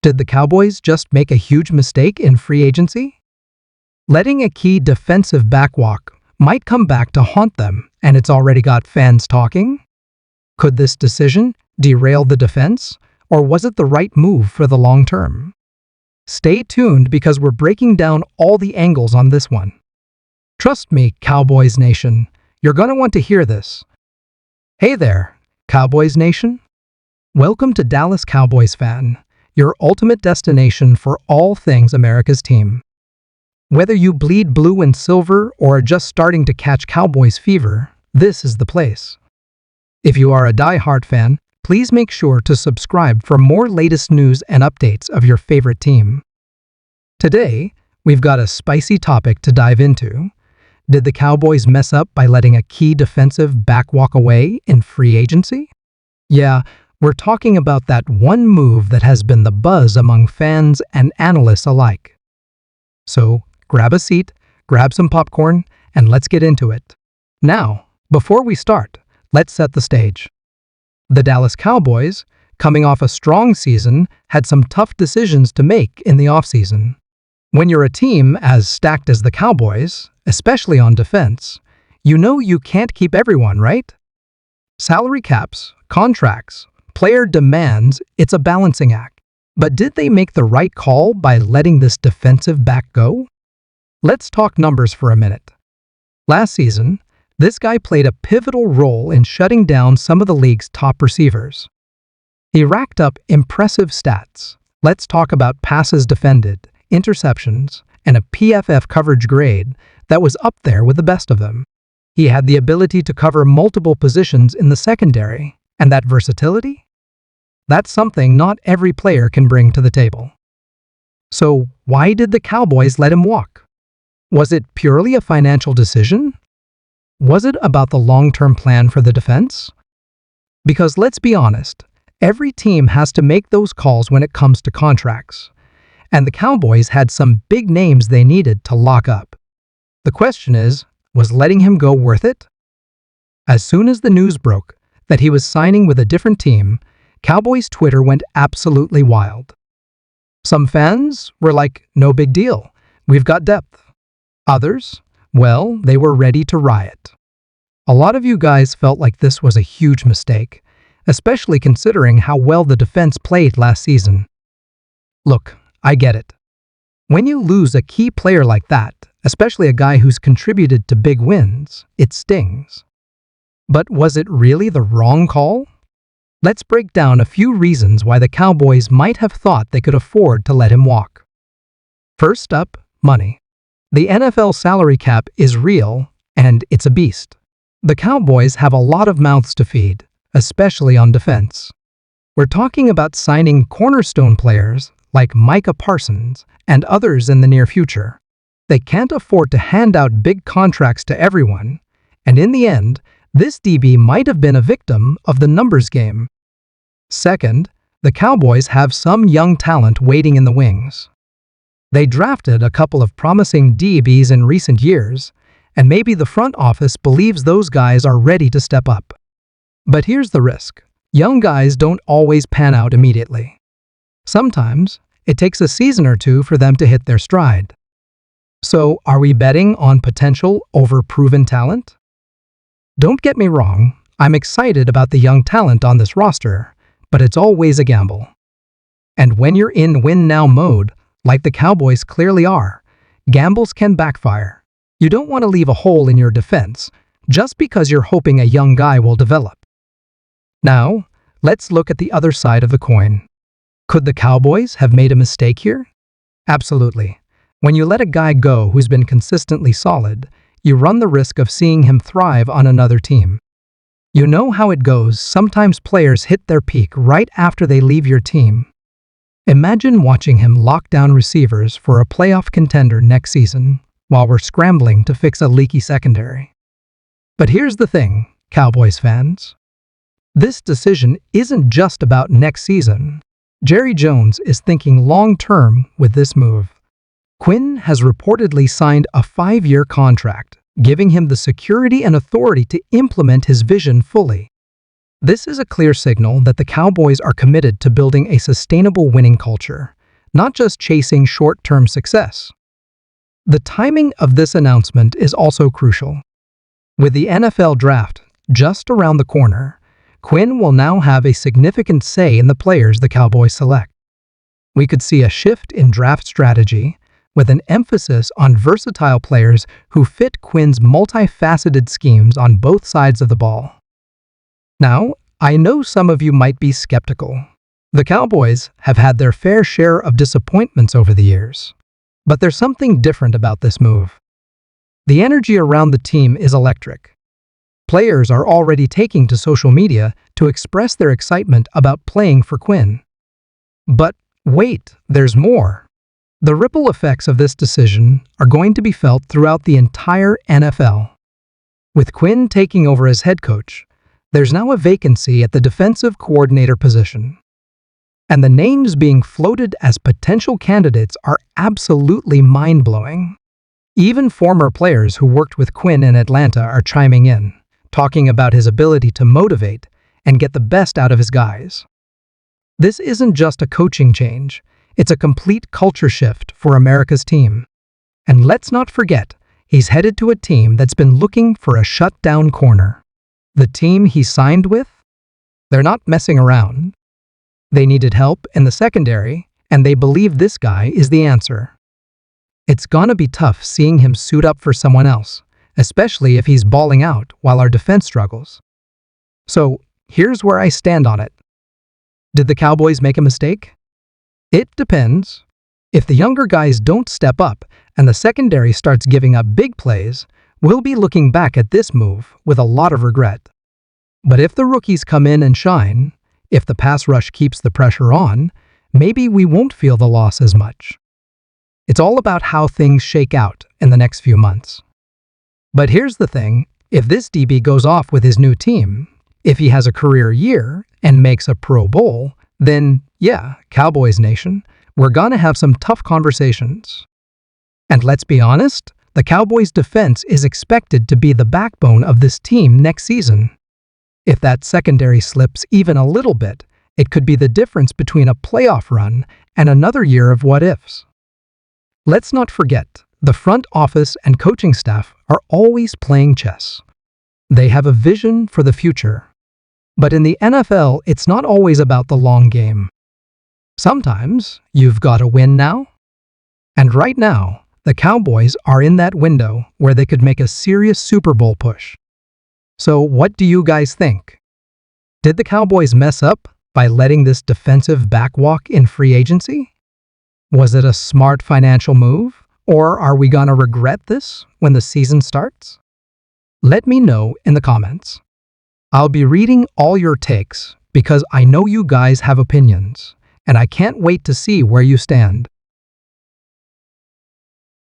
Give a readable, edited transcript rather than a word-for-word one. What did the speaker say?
Did the Cowboys just make a huge mistake in free agency? Letting a key defensive back walk might come back to haunt them, and it's already got fans talking? Could this decision derail the defense, or was it the right move for the long term? Stay tuned because we're breaking down all the angles on this one. Trust me, Cowboys Nation, you're going to want to hear this. Hey there, Cowboys Nation. Welcome to Dallas Cowboys Fan, your ultimate destination for all things America's team. Whether you bleed blue and silver or are just starting to catch Cowboys fever, this is the place. If you are a die-hard fan, please make sure to subscribe for more latest news and updates of your favorite team. Today, we've got a spicy topic to dive into. Did the Cowboys mess up by letting a key defensive back walk away in free agency? Yeah, we're talking about that one move that has been the buzz among fans and analysts alike. So, grab a seat, grab some popcorn, and let's get into it. Now, before we start, let's set the stage. The Dallas Cowboys, coming off a strong season, had some tough decisions to make in the offseason. When you're a team as stacked as the Cowboys, especially on defense, you know you can't keep everyone, right? Salary caps, contracts, player demands, it's a balancing act. But did they make the right call by letting this defensive back go? Let's talk numbers for a minute. Last season, this guy played a pivotal role in shutting down some of the league's top receivers. He racked up impressive stats. Let's talk about passes defended, interceptions, and a PFF coverage grade that was up there with the best of them. He had the ability to cover multiple positions in the secondary, and that versatility? That's something not every player can bring to the table. So, why did the Cowboys let him walk? Was it purely a financial decision? Was it about the long-term plan for the defense? Because let's be honest, every team has to make those calls when it comes to contracts. And the Cowboys had some big names they needed to lock up. The question is, was letting him go worth it? As soon as the news broke that he was signing with a different team, Cowboys Twitter went absolutely wild. Some fans were like, no big deal, we've got depth. Others, well, they were ready to riot. A lot of you guys felt like this was a huge mistake, especially considering how well the defense played last season. Look, I get it. When you lose a key player like that, especially a guy who's contributed to big wins, it stings. But was it really the wrong call? Let's break down a few reasons why the Cowboys might have thought they could afford to let him walk. First up, money. The NFL salary cap is real, and it's a beast. The Cowboys have a lot of mouths to feed, especially on defense. We're talking about signing cornerstone players like Micah Parsons and others in the near future. They can't afford to hand out big contracts to everyone, and in the end, this DB might have been a victim of the numbers game. Second, the Cowboys have some young talent waiting in the wings. They drafted a couple of promising DBs in recent years, and maybe the front office believes those guys are ready to step up. But here's the risk. Young guys don't always pan out immediately. Sometimes, it takes a season or two for them to hit their stride. So, are we betting on potential over proven talent? Don't get me wrong, I'm excited about the young talent on this roster, but it's always a gamble. And when you're in win-now mode, like the Cowboys clearly are, gambles can backfire. You don't want to leave a hole in your defense just because you're hoping a young guy will develop. Now, let's look at the other side of the coin. Could the Cowboys have made a mistake here? Absolutely. When you let a guy go who's been consistently solid, you run the risk of seeing him thrive on another team. You know how it goes, sometimes players hit their peak right after they leave your team. Imagine watching him lock down receivers for a playoff contender next season while we're scrambling to fix a leaky secondary. But here's the thing, Cowboys fans. This decision isn't just about next season. Jerry Jones is thinking long-term with this move. Quinn has reportedly signed a 5-year contract, giving him the security and authority to implement his vision fully. This is a clear signal that the Cowboys are committed to building a sustainable winning culture, not just chasing short-term success. The timing of this announcement is also crucial. With the NFL draft just around the corner, Quinn will now have a significant say in the players the Cowboys select. We could see a shift in draft strategy with an emphasis on versatile players who fit Quinn's multifaceted schemes on both sides of the ball. Now, I know some of you might be skeptical. The Cowboys have had their fair share of disappointments over the years. But there's something different about this move. The energy around the team is electric. Players are already taking to social media to express their excitement about playing for Quinn. But wait, there's more. The ripple effects of this decision are going to be felt throughout the entire NFL. With Quinn taking over as head coach, there's now a vacancy at the defensive coordinator position. And the names being floated as potential candidates are absolutely mind-blowing. Even former players who worked with Quinn in Atlanta are chiming in, talking about his ability to motivate and get the best out of his guys. This isn't just a coaching change, it's a complete culture shift for America's team. And let's not forget, he's headed to a team that's been looking for a shutdown corner. The team he signed with? They're not messing around. They needed help in the secondary, and they believe this guy is the answer. It's gonna be tough seeing him suit up for someone else, especially if he's balling out while our defense struggles. So, here's where I stand on it. Did the Cowboys make a mistake? It depends. If the younger guys don't step up and the secondary starts giving up big plays, we'll be looking back at this move with a lot of regret. But if the rookies come in and shine, if the pass rush keeps the pressure on, maybe we won't feel the loss as much. It's all about how things shake out in the next few months. But here's the thing, if this DB goes off with his new team, if he has a career year and makes a Pro Bowl, then yeah, Cowboys Nation, we're gonna have some tough conversations. And let's be honest, the Cowboys defense is expected to be the backbone of this team next season. If that secondary slips even a little bit, it could be the difference between a playoff run and another year of what-ifs. Let's not forget, the front office and coaching staff are always playing chess. They have a vision for the future. But in the NFL, it's not always about the long game. Sometimes, you've got to win now. And right now, the Cowboys are in that window where they could make a serious Super Bowl push. So what do you guys think? Did the Cowboys mess up by letting this defensive back walk in free agency? Was it a smart financial move, or are we gonna regret this when the season starts? Let me know in the comments. I'll be reading all your takes because I know you guys have opinions, and I can't wait to see where you stand.